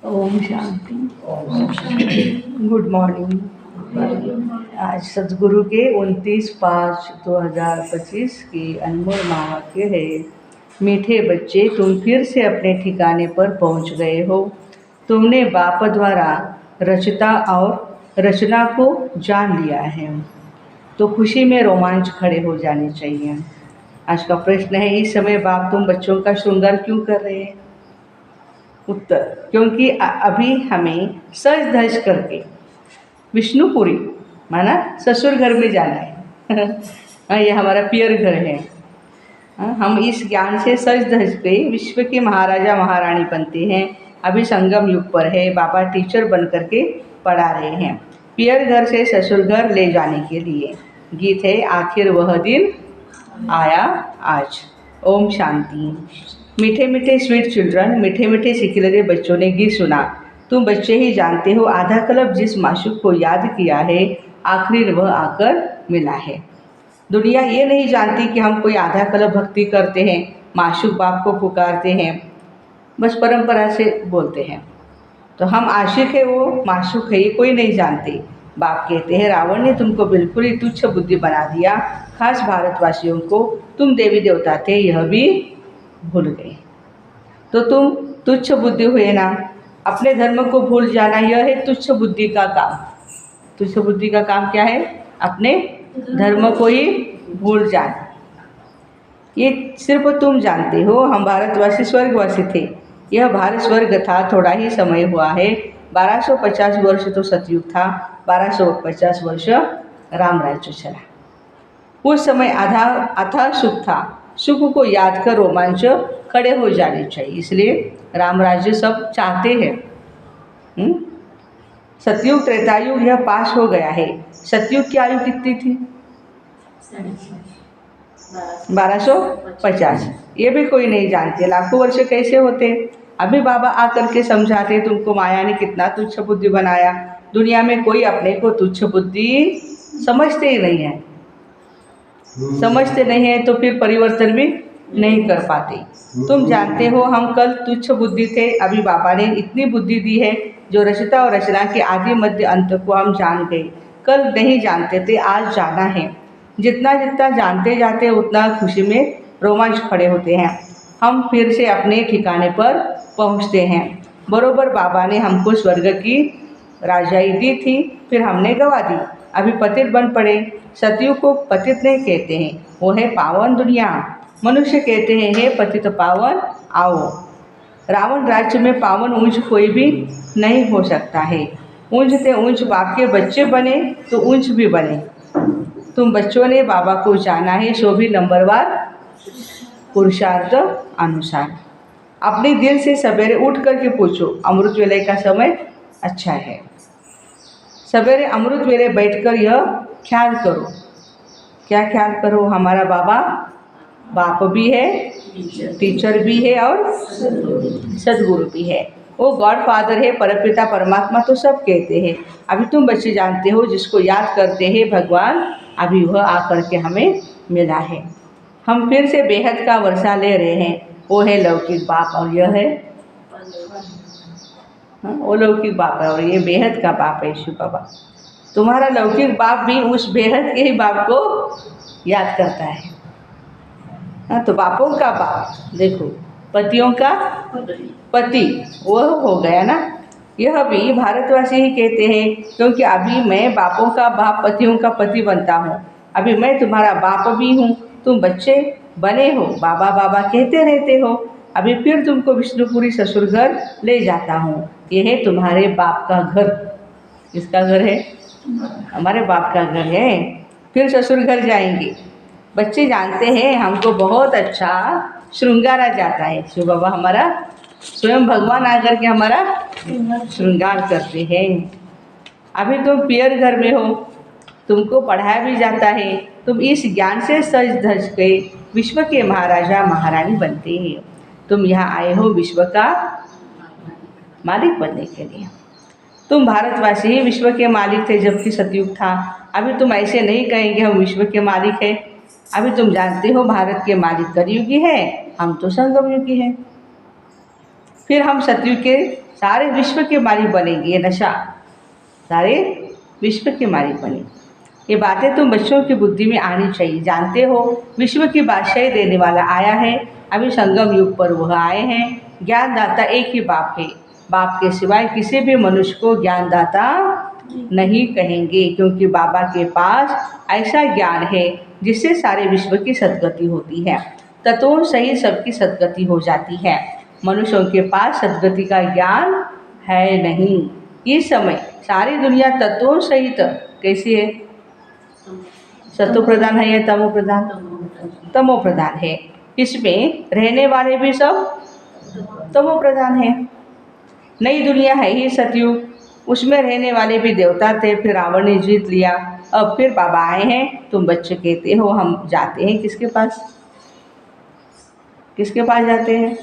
Om Shanti. Good morning. आज सद्गुरु के 29/5/2025 की अनमोल महावाक्य है। मीठे बच्चे, तुम फिर से अपने ठिकाने पर पहुंच गए हो। तुमने बाप द्वारा रचता और रचना को जान लिया है, तो खुशी में रोमांच खड़े हो जाने चाहिए। आज का प्रश्न है, इस समय बाप तुम बच्चों का श्रृंगार क्यों कर रहे हैं? उत्तर, क्योंकि अभी हमें सज धज करके विष्णुपुरी माना ससुर घर में जाना है। ये हमारा पियर घर है। हम इस ज्ञान से सज धज के विश्व के महाराजा महारानी बनते हैं। अभी संगम युग पर है। बाबा टीचर बन करके पढ़ा रहे हैं, पियर घर से ससुर घर ले जाने के लिए। गीत है, आखिर वह दिन आया आज। ओम शांति। मीठे मीठे स्वीट चिल्ड्रन, मीठे मीठे सिखिलरे बच्चों ने गीत सुना। तुम बच्चे ही जानते हो, आधा कल्प जिस माशूक को याद किया है, आखिर वह आकर मिला है। दुनिया ये नहीं जानती कि हम कोई आधा कल्प भक्ति करते हैं, माशूक बाप को पुकारते हैं, बस परंपरा से बोलते हैं। तो हम आशिक है, वो माशूक है, ये कोई नहीं जानते। बाप कहते हैं, रावण ने तुमको बिल्कुल ही तुच्छ बुद्धि बना दिया। खास भारतवासियों को तुम देवी देवता थे, यह भी भूल गए। तो तुम तुच्छ बुद्धि हुए ना। अपने धर्म को भूल जाना, यह है तुच्छ बुद्धि का काम। तुच्छ बुद्धि का काम क्या है? अपने धर्म को ही भूल जाना। ये सिर्फ तुम जानते हो। हम भारतवासी स्वर्गवासी थे। यह भारत स्वर्ग था, थोड़ा ही समय हुआ है। 1250 वर्ष तो सतयुग था, 1250 वर्ष राम राज्य चला। उस समय आधा अथाह सुख था। सुख को याद कर रोमांच खड़े हो जाने चाहिए। इसलिए राम राज्य सब चाहते हैं। सतयुग त्रेतायुग यह पास हो गया है। सतयुग की आयु कितनी थी? 1250। ये भी कोई नहीं जानते लाखों वर्ष कैसे होते। अभी बाबा आकर के समझाते, तुमको माया ने कितना तुच्छ बुद्धि बनाया। दुनिया में कोई अपने को तुच्छ बुद्धि समझते ही नहीं है। समझते नहीं है तो फिर परिवर्तन भी नहीं कर पाते। तुम जानते हो, हम कल तुच्छ बुद्धि थे, अभी बाबा ने इतनी बुद्धि दी है जो रचता और रचना के आदि मध्य अंत को हम जान गए। कल नहीं जानते थे, आज जाना है। जितना जितना जानते जाते उतना खुशी में रोमांच खड़े होते हैं। हम फिर से अपने ठिकाने पर पहुंचते हैं। बरोबर बाबा ने हमको स्वर्ग की राजाई दी थी, फिर हमने गवा दी। अभी पतित बन पड़े। सतयुग को पतित नहीं कहते हैं, वो है पावन दुनिया। मनुष्य कहते हैं, हे पतित पावन आओ। रावण राज्य में पावन ऊंच कोई भी नहीं हो सकता है। ऊंच ते ऊंच बाप के बच्चे बने तो ऊंच भी बने। तुम बच्चों ने बाबा को जाना है, सो भी नंबरवार पुरुषार्थ अनुसार। अपने दिल से सवेरे उठ करके पूछो, अमृत वेले का समय अच्छा है। सवेरे अमृत वेले बैठकर यह ख्याल करो। क्या ख्याल करो? हमारा बाबा बाप भी है, टीचर भी है और सद्गुरु भी है। वो गॉड फादर है, परमपिता परमात्मा तो सब कहते हैं। अभी तुम बच्चे जानते हो, जिसको याद करते हैं भगवान, अभी वह आकर के हमें मिला है। हम फिर से बेहद का वर्षा ले रहे हैं। वो है लौकिक बाप और यह है वो लौकिक बाप है और ये बेहद का बाप है शिव बाबा। तुम्हारा लौकिक बाप भी उस बेहद के ही बाप को याद करता है। तो बापों का बाप देखो, पतियों का पति वह हो गया ना। यह भी भारतवासी ही कहते हैं, क्योंकि अभी मैं बापों का बाप पतियों का पति बनता हूँ। अभी मैं तुम्हारा बाप भी हूँ। तुम बच्चे बने हो, बाबा बाबा कहते रहते हो। अभी फिर तुमको विष्णुपुरी ससुर घर ले जाता हूँ। यह है तुम्हारे बाप का घर। किसका घर है? हमारे बाप का घर है। फिर ससुर घर जाएंगे। बच्चे जानते हैं, हमको बहुत अच्छा श्रृंगारा जाता है। शिव बाबा हमारा स्वयं भगवान आकर के हमारा श्रृंगार करते हैं। अभी तुम पियर घर में हो, तुमको पढ़ाया भी जाता है। तुम इस ज्ञान से सज धज के विश्व के महाराजा महारानी बनते हैं। तुम यहाँ आए हो विश्व का मालिक बनने के लिए। तुम भारतवासी ही विश्व के मालिक थे जबकि सतयुग था। अभी तुम ऐसे नहीं कहेंगे हम विश्व के मालिक हैं। अभी तुम जानते हो भारत के मालिक कलयुगी है, हम तो संगम युगी हैं। फिर हम सतयुग के सारे विश्व के मालिक बनेंगे। ये नशा सारे विश्व के मालिक बने। ये बातें तुम बच्चों की बुद्धि में आनी चाहिए। जानते हो विश्व की बादशाही देने वाला आया है। अभी संगम युग पर वह आए हैं। ज्ञानदाता एक ही बाप है। बाप के सिवाय किसी भी मनुष्य को ज्ञानदाता नहीं कहेंगे, क्योंकि बाबा के पास ऐसा ज्ञान है जिससे सारे विश्व की सद्गति होती है। तत्वों सहित सबकी सद्गति हो जाती है। मनुष्यों के पास सद्गति का ज्ञान है नहीं। इस समय सारी दुनिया तत्वों सहित कैसी है? सत्व प्रधान है या तमो प्रधान? तमो प्रधान है। इसमें रहने वाले भी सब तमो प्रधान है। नई दुनिया है ही सतयुग, उसमें रहने वाले भी देवता थे, फिर रावण ने जीत लिया। अब फिर बाबा आए हैं। तुम बच्चे कहते हो हम जाते हैं किसके पास? किसके पास जाते हैं?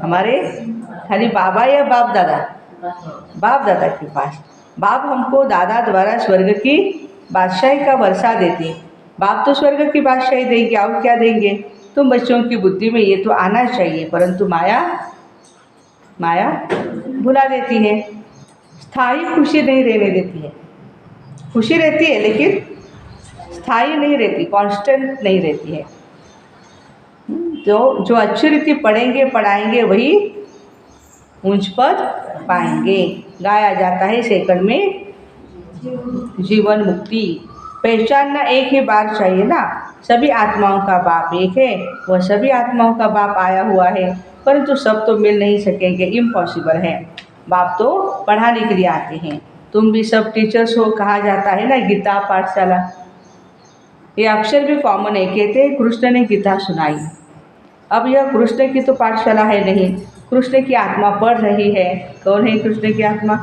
हमारे खाली बाबा या बाप दादा? बाप दादा के पास। बाप हमको दादा द्वारा स्वर्ग की बादशाही का वर्षा देते हैं। बाप तो स्वर्ग की बादशाही देंगे, और क्या देंगे? तुम बच्चों की बुद्धि में ये तो आना चाहिए, परंतु माया भुला देती है। स्थायी खुशी नहीं रहने देती है। खुशी रहती है लेकिन स्थायी नहीं रहती, कांस्टेंट नहीं रहती है। तो जो अच्छी रीति पढ़ेंगे पढ़ाएंगे वही ऊंच पद पाएंगे। गाया जाता है सेकंड में जीवन मुक्ति। पहचानना एक ही बार चाहिए ना। सभी आत्माओं का बाप एक है। वह सभी आत्माओं का बाप आया हुआ है, परंतु सब तो मिल नहीं सकेंगे, इम्पॉसिबल है। बाप तो पढ़ाने के लिए आते हैं। तुम भी सब टीचर्स हो, कहा जाता है ना गीता पाठशाला। ये अक्षर भी कॉमन है। कहते हैं कृष्ण ने गीता सुनाई। अब यह कृष्ण की तो पाठशाला है नहीं, कृष्ण की आत्मा पढ़ रही है। कौन है कृष्ण की आत्मा?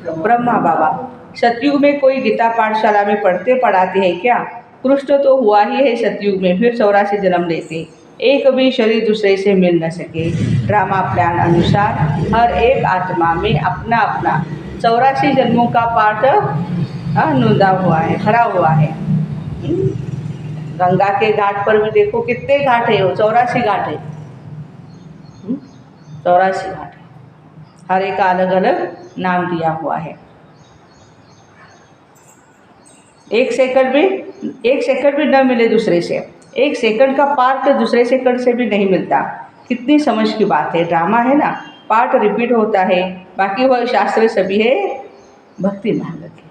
ब्रह्मा बाबा। सतयुग में कोई गीता पाठशाला में पढ़ते पढ़ाते हैं क्या? कृष्ण तो हुआ ही है सतयुग में, फिर 84 जन्म लेते, एक भी शरीर दूसरे से मिल न सके। ड्रामा प्लान अनुसार हर एक आत्मा में अपना अपना 84 जन्मों का पाठ नोंदा हुआ है, भरा हुआ है। गंगा के घाट पर भी देखो कितने घाट है, वो 84 घाट है। 84 घाट है, हर एक का अलग अलग नाम दिया हुआ है। एक सेकंड भी न मिले दूसरे से, एक सेकंड का पार्ट दूसरे सेकंड से भी नहीं मिलता। कितनी समझ की बात है। ड्रामा है ना, पार्ट रिपीट होता है, बाकी वह शास्त्र सभी है भक्ति मार्ग के।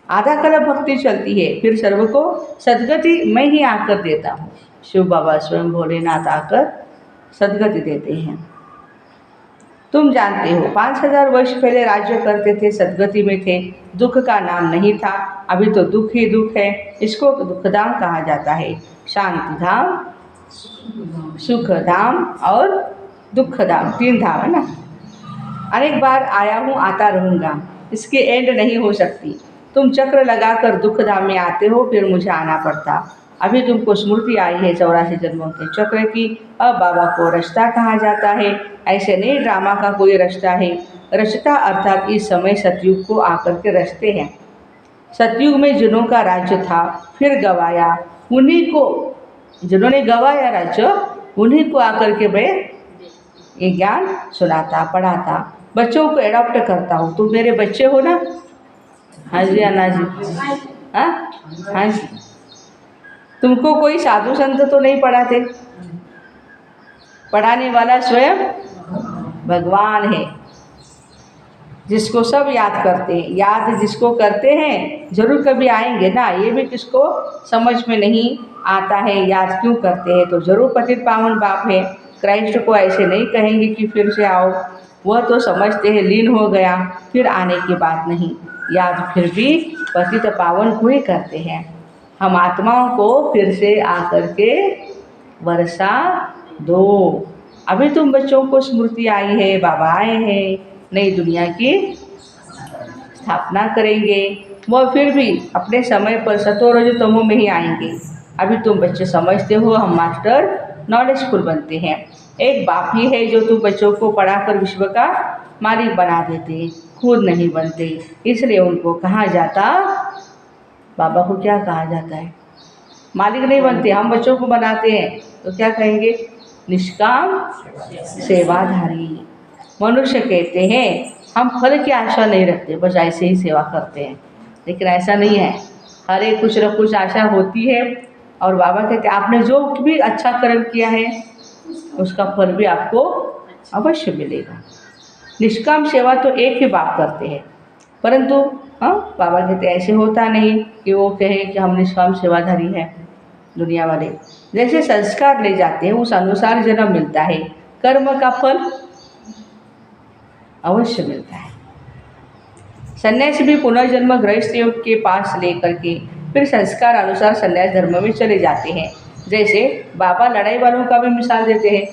आधा कल्प भक्ति चलती है, फिर सर्व को सद्गति मैं ही आकर देता हूँ। शिव बाबा स्वयं भोलेनाथ आकर सद्गति देते हैं। तुम जानते हो 5000 वर्ष पहले राज्य करते थे, सद्गति में थे, दुख का नाम नहीं था। अभी तो दुख ही दुख है। इसको दुखधाम कहा जाता है। शांति धाम, सुख धाम और दुख धाम, 3 धाम है ना। अनेक बार आया हूँ, आता रहूँगा, इसकी एंड नहीं हो सकती। तुम चक्र लगाकर दुख धाम में आते हो, फिर मुझे आना पड़ता। अभी तुमको स्मृति आई है 84 जन्मों के चक्र की। अब बाबा को रास्ता कहा जाता है। ऐसे नहीं ड्रामा का कोई रास्ता है। रास्ता अर्थात इस समय सतयुग को आकर के रचते हैं। सतयुग में जिन्हों का राज्य था, फिर गवाया, उन्हीं को, जिन्होंने गवाया राज्य, उन्हीं को आकर के मैं ये ज्ञान सुनाता पढ़ाता, बच्चों को एडॉप्ट करता हूँ। तुम मेरे बच्चे हो ना? हाँ जी अन्ना जी, हाँ जी। तुमको कोई साधु संत तो नहीं पढ़ाते, पढ़ाने वाला स्वयं भगवान है, जिसको सब याद करते हैं। याद जिसको करते हैं जरूर कभी आएंगे ना। ये भी किसको समझ में नहीं आता है याद क्यों करते हैं, तो जरूर पतित पावन बाप है। क्राइस्ट को ऐसे नहीं कहेंगे कि फिर से आओ, वह तो समझते हैं लीन हो गया फिर आने की बात नहीं। याद फिर भी पतित पावन को ही करते हैं। हम आत्माओं को फिर से आकर के वर्षा दो। अभी तुम बच्चों को स्मृति आई है, बाबा आए हैं, नई दुनिया की स्थापना करेंगे। वह फिर भी अपने समय पर सतो रजो तमो में ही आएंगे। अभी तुम बच्चे समझते हो, हम मास्टर नॉलेजफुल बनते हैं। एक बाप ही है जो तुम बच्चों को पढ़ाकर विश्व का मालिक बना देते, खुद नहीं बनते। इसलिए उनको कहा जाता, बाबा को क्या कहा जाता है? मालिक नहीं बनते। हम बच्चों को बनाते हैं तो क्या कहेंगे? निष्काम सेवाधारी। मनुष्य कहते हैं हम फल की आशा नहीं रखते, बस ऐसे ही सेवा करते हैं, लेकिन ऐसा नहीं है। हर एक कुछ न कुछ आशा होती है। और बाबा कहते हैं आपने जो भी अच्छा कर्म किया है उसका फल भी आपको अवश्य मिलेगा। निष्काम सेवा तो एक ही बाप करते हैं, परंतु हाँ बाबा कहते ऐसे होता नहीं कि वो कहे कि हम निष्काम सेवाधारी हैं। दुनिया वाले जैसे संस्कार ले जाते हैं उस अनुसार जन्म मिलता है, कर्म का फल अवश्य मिलता है। सन्यासी भी पुनर्जन्म गृहस्थ योग के पास लेकर के फिर संस्कार अनुसार सन्यास धर्म में चले जाते हैं। जैसे बाबा लड़ाई वालों का भी मिसाल देते हैं,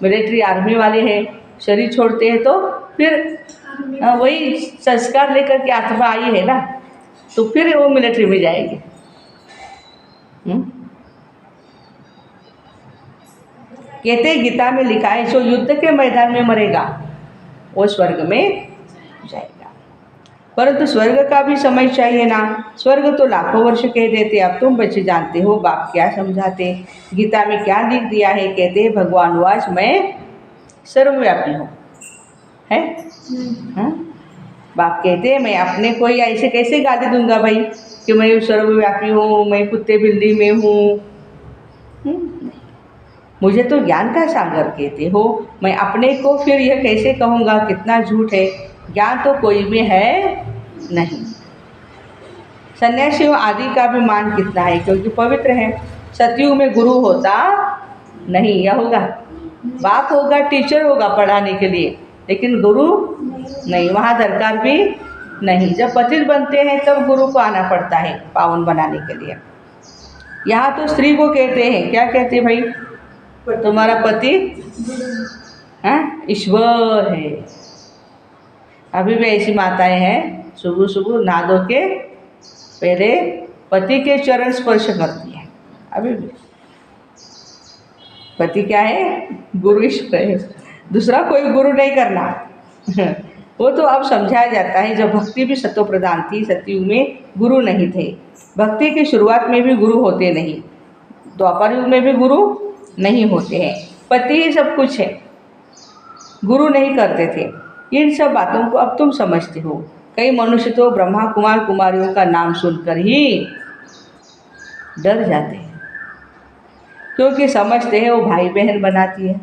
मिलिट्री आर्मी वाले हैं, शरीर छोड़ते हैं तो फिर वही संस्कार लेकर के आत्मा आई है ना, तो फिर वो मिलिट्री में जाएंगे। कहते गीता में लिखा है जो युद्ध के मैदान में मरेगा वो स्वर्ग में जाएगा। परंतु स्वर्ग का भी समय चाहिए ना। स्वर्ग तो लाखों वर्ष कह देते, अब तुम बच्चे जानते हो बाप क्या समझाते, गीता में क्या लिख दिया है। कहते हैं भगवान वाच मैं सर्वव्यापी हूँ, है हाँ? बाप कहते हैं मैं अपने को ही ऐसे कैसे गाली दूंगा भाई कि मैं सर्वव्यापी हूँ, मैं कुत्ते बिल्ली में हूँ। मुझे तो ज्ञान का सागर कहते हो, मैं अपने को फिर यह कैसे कहूँगा, कितना झूठ है। ज्ञान तो कोई भी है नहीं। सन्यासियों आदि का भी मान कितना है, क्योंकि पवित्र है। सतयुग में गुरु होता नहीं, यह होगा बाप होगा, टीचर होगा पढ़ाने के लिए, लेकिन गुरु नहीं, वहाँ दरकार भी नहीं। जब पतित बनते हैं तब गुरु को आना पड़ता है पावन बनाने के लिए। यहाँ तो स्त्री को कहते हैं, क्या कहते हैं भाई, तुम्हारा पति ईश्वर है। अभी भी ऐसी माताएं हैं सुबह सुबह नहा धो के पहले पति के चरण स्पर्श करती हैं। अभी भी पति क्या है, गुरु ईश्वर है, दूसरा कोई गुरु नहीं करना। वो तो अब समझाया जाता है। जब भक्ति भी सत्व प्रधान थी, सतयुग में गुरु नहीं थे। भक्ति की शुरुआत में भी गुरु होते नहीं, द्वापर युग में भी गुरु नहीं होते हैं, पति ही सब कुछ है, गुरु नहीं करते थे। इन सब बातों को अब तुम समझते हो। कई मनुष्य तो ब्रह्मा कुमार कुमारियों का नाम सुनकर ही डर जाते हैं, क्योंकि समझते हैं वो भाई बहन बनाती है।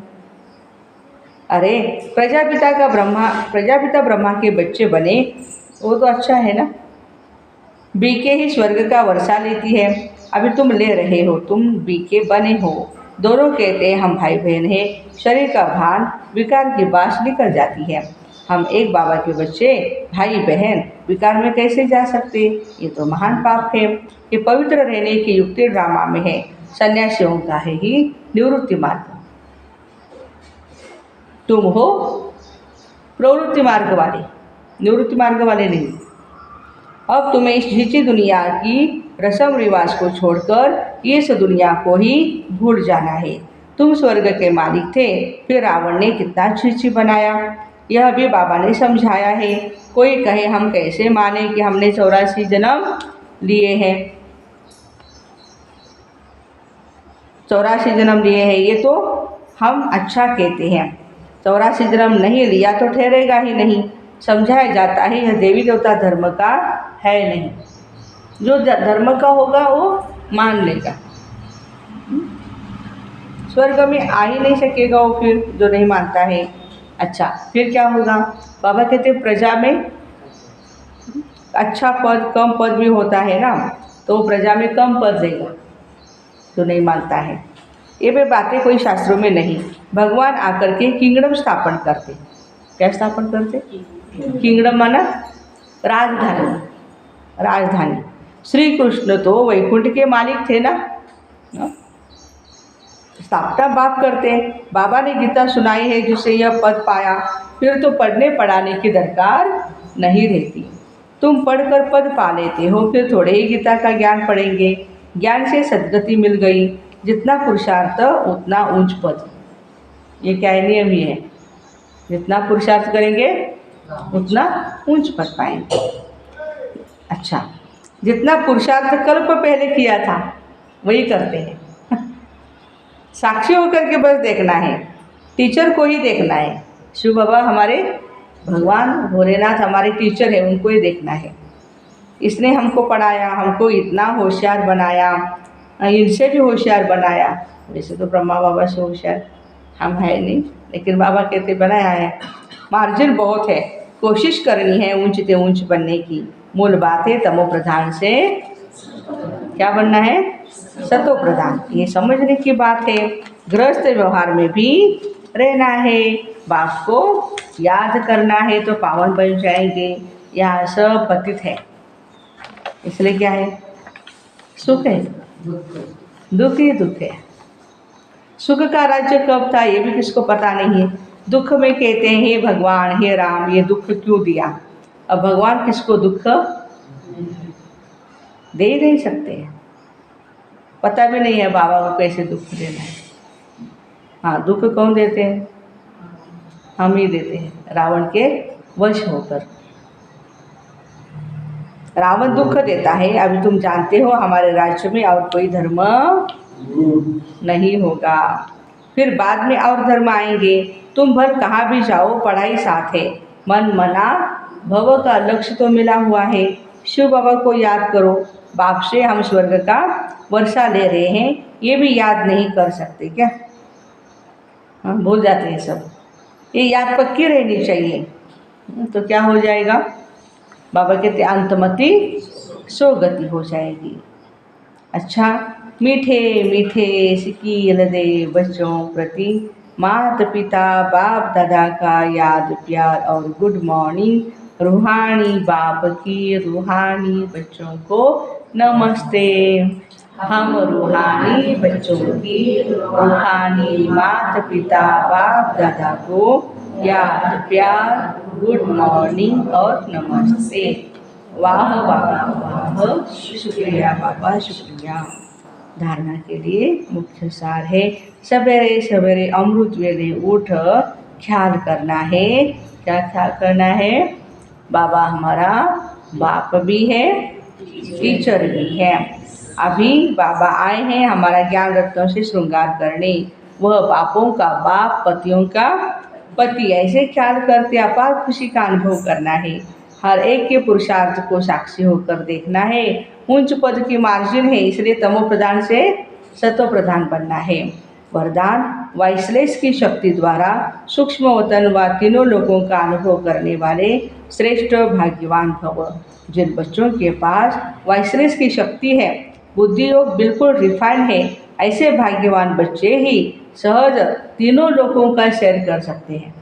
अरे प्रजापिता ब्रह्मा के बच्चे बने, वो तो अच्छा है ना। बीके ही स्वर्ग का वर्षा लेती है, अभी तुम ले रहे हो, तुम बीके बने हो। दोनों कहते हैं हम भाई बहन हैं। शरीर का भान विकार की बास निकल जाती है। हम एक बाबा के बच्चे भाई बहन विकार में कैसे जा सकते, ये तो महान पाप है। ये पवित्र रहने की युक्ति ड्रामा में है, सन्यासियों का है ही निवृत्ति मार्ग। तुम हो प्रवृत्ति मार्ग वाले, निवृत्ति मार्ग वाले नहीं। अब तुम्हें इस झिझी दुनिया की रस्म रिवाज को छोड़कर इस दुनिया को ही भूल जाना है। तुम स्वर्ग के मालिक थे, फिर रावण ने कितना झिझी बनाया, यह भी बाबा ने समझाया है। कोई कहे हम कैसे माने कि हमने 84 जन्म लिए हैं, 84 जन्म लिए हैं, ये तो हम अच्छा कहते हैं। 84 जन्म नहीं लिया तो ठहरेगा ही नहीं। समझाया जाता है यह देवी देवता धर्म का है नहीं, जो धर्म का होगा वो मान लेगा। स्वर्ग में आ ही नहीं सकेगा वो फिर, जो नहीं मानता है। अच्छा फिर क्या होगा, बाबा कहते प्रजा में अच्छा पद कम पद भी होता है ना, तो प्रजा में कम पद देगा जो नहीं मानता है। ये भी बातें कोई शास्त्रों में नहीं। भगवान आकर के किंगडम स्थापन करते। क्या स्थापन करते, किंगडम माना राजधानी, राजधानी। श्री कृष्ण तो वैकुंठ के मालिक थे ना, स्थापना बाप करते हैं। बाबा ने गीता सुनाई है जिसे यह पद पाया, फिर तो पढ़ने पढ़ाने की दरकार नहीं रहती। तुम पढ़कर पद पा लेते हो, फिर थोड़े ही गीता का ज्ञान पढ़ेंगे, ज्ञान से सद्गति मिल गई। जितना पुरुषार्थ उतना ऊंच पद, ये क्या नियम ही है, जितना पुरुषार्थ करेंगे उतना ऊंच पद पाएंगे। अच्छा जितना पुरुषार्थ कल्प पहले किया था वही करते हैं। साक्षी होकर के बस देखना है, टीचर को ही देखना है, शिव बाबा हमारे भगवान भोलेनाथ हमारे टीचर है, उनको ही देखना है। इसने हमको पढ़ाया, हमको इतना होशियार बनाया, इनसे भी होशियार बनाया। वैसे तो ब्रह्मा बाबा से होशियार हम है नहीं, लेकिन बाबा कहते बनाया है। मार्जिन बहुत है, कोशिश करनी है ऊंच से ऊंच बनने की। मूल बात है तमो प्रधान से क्या बनना है, सतो प्रधान। ये समझने की बात है। गृहस्थ व्यवहार में भी रहना है, बाप को याद करना है तो पावन बन जाएंगे। यहाँ सब पतित है, इसलिए क्या है, सुख है, दुख ही दुख है। सुख का राज्य कब था ये भी किसको पता नहीं है। दुख में कहते हैं हे भगवान, हे राम, ये दुख क्यों दिया। अब भगवान किसको दुख दे ही नहीं सकते, पता भी नहीं है बाबा को कैसे दुख देना है। हाँ, दुख कौन देते हैं, हम ही देते हैं, रावण के वश होकर। रावण दुख देता है। अभी तुम जानते हो हमारे राज्य में और कोई धर्म नहीं होगा, फिर बाद में और धर्म आएंगे। तुम भर कहाँ भी जाओ, पढ़ाई साथ है। मन मना भव का लक्ष्य तो मिला हुआ है। शिव बाबा को याद करो। बाप से हम स्वर्ग का वर्षा ले रहे हैं, ये भी याद नहीं कर सकते क्या। हम भूल जाते हैं सब, ये याद पक्की रहनी चाहिए, तो क्या हो जाएगा। बाबा कहते अंतमति सोगति हो जाएगी। अच्छा, मीठे मीठे सिकील दे बच्चों प्रति माता पिता बाप दादा का याद प्यार और गुड मॉर्निंग। रूहानी बाप की रूहानी बच्चों को नमस्ते। हम रूहानी बच्चों की रूहानी माता पिता बाप दादा को याद प्यार गुड मॉर्निंग और नमस्ते। वाह वाह वाह, शुक्रिया बाबा शुक्रिया। धारणा के लिए मुख्य सार है, सवेरे सवेरे अमृत वेले उठ ख्याल करना है। क्या ख्याल करना है, बाबा हमारा बाप भी है, टीचर भी है। अभी बाबा आए हैं हमारा ज्ञान रत्नों से श्रृंगार करने। वह बापों का बाप, पतियों का पति, ऐसे ख्याल करते अपार खुशी का अनुभव करना है। हर एक के पुरुषार्थ को साक्षी होकर देखना है। उच्च पद की मार्जिन है, इसलिए तमो प्रधान से सतो प्रधान बनना है। वरदान, वाइसलेस की शक्ति द्वारा सूक्ष्म वतन व तीनों लोगों का अनुभव करने वाले श्रेष्ठ भाग्यवान भव। जिन बच्चों के पास वाइसलेस की शक्ति है, बुद्धि योग बिल्कुल रिफाइन है, ऐसे भाग्यवान बच्चे ही सहज तीनों लोगों का सैर कर सकते हैं।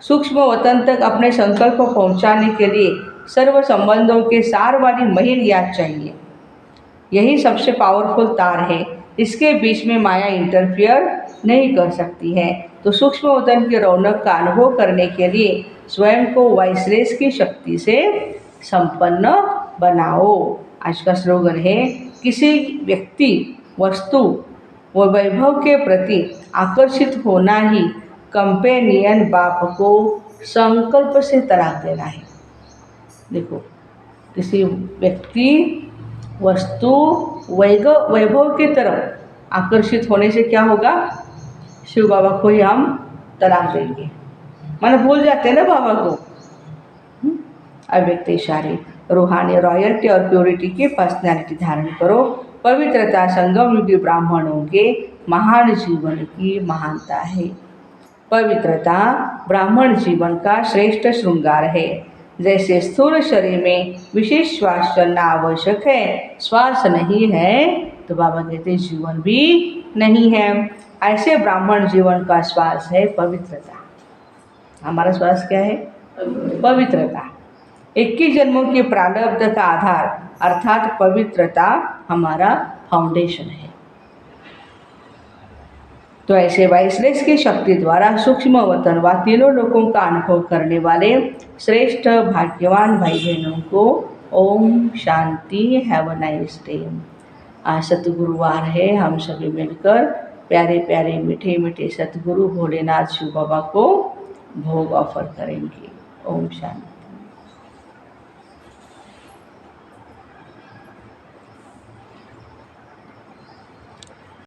सूक्ष्म वतन तक अपने संकल्प को पहुंचाने के लिए सर्व संबंधों के सार वाली महिल याद चाहिए। यही सबसे पावरफुल तार है, इसके बीच में माया इंटरफियर नहीं कर सकती है। तो सूक्ष्म वतन की रौनक का अनुभव करने के लिए स्वयं को वाइसलेस की शक्ति से संपन्न बनाओ। आज का स्लोगन है, किसी व्यक्ति वस्तु व वैभव के प्रति आकर्षित होना ही कंपेनियन बाप को संकल्प से तलाक देना है। देखो, किसी व्यक्ति वस्तु वैभव की तरफ आकर्षित होने से क्या होगा, शिव बाबा को ही हम तलाक देंगे। माने भूल जाते हैं ना बाबा को। अव्यक्त इशारे, रूहानी रॉयल्टी और प्योरिटी की पर्सनैलिटी धारण करो। पवित्रता संगम युगी ब्राह्मणों के महान जीवन की महानता है। पवित्रता ब्राह्मण जीवन का श्रेष्ठ श्रृंगार है। जैसे स्थूल शरीर में विशेष श्वास चलना आवश्यक है, श्वास नहीं है तो बाबा कहते जीवन भी नहीं है। ऐसे ब्राह्मण जीवन का श्वास है पवित्रता। हमारा श्वास क्या है, पवित्रता। 21 जन्मों के प्रारब्ध का आधार अर्थात पवित्रता हमारा फाउंडेशन है। तो ऐसे वाइसलेस की शक्ति द्वारा सूक्ष्म वतन व तीनों लोगों का अनुभव करने वाले श्रेष्ठ भाग्यवान भाई बहनों को Om Shanti, have a nice day. आज सतगुरुवार है, हम सभी मिलकर प्यारे प्यारे मीठे मीठे सतगुरु भोलेनाथ शिव बाबा को भोग ऑफर करेंगे। ओम शांति।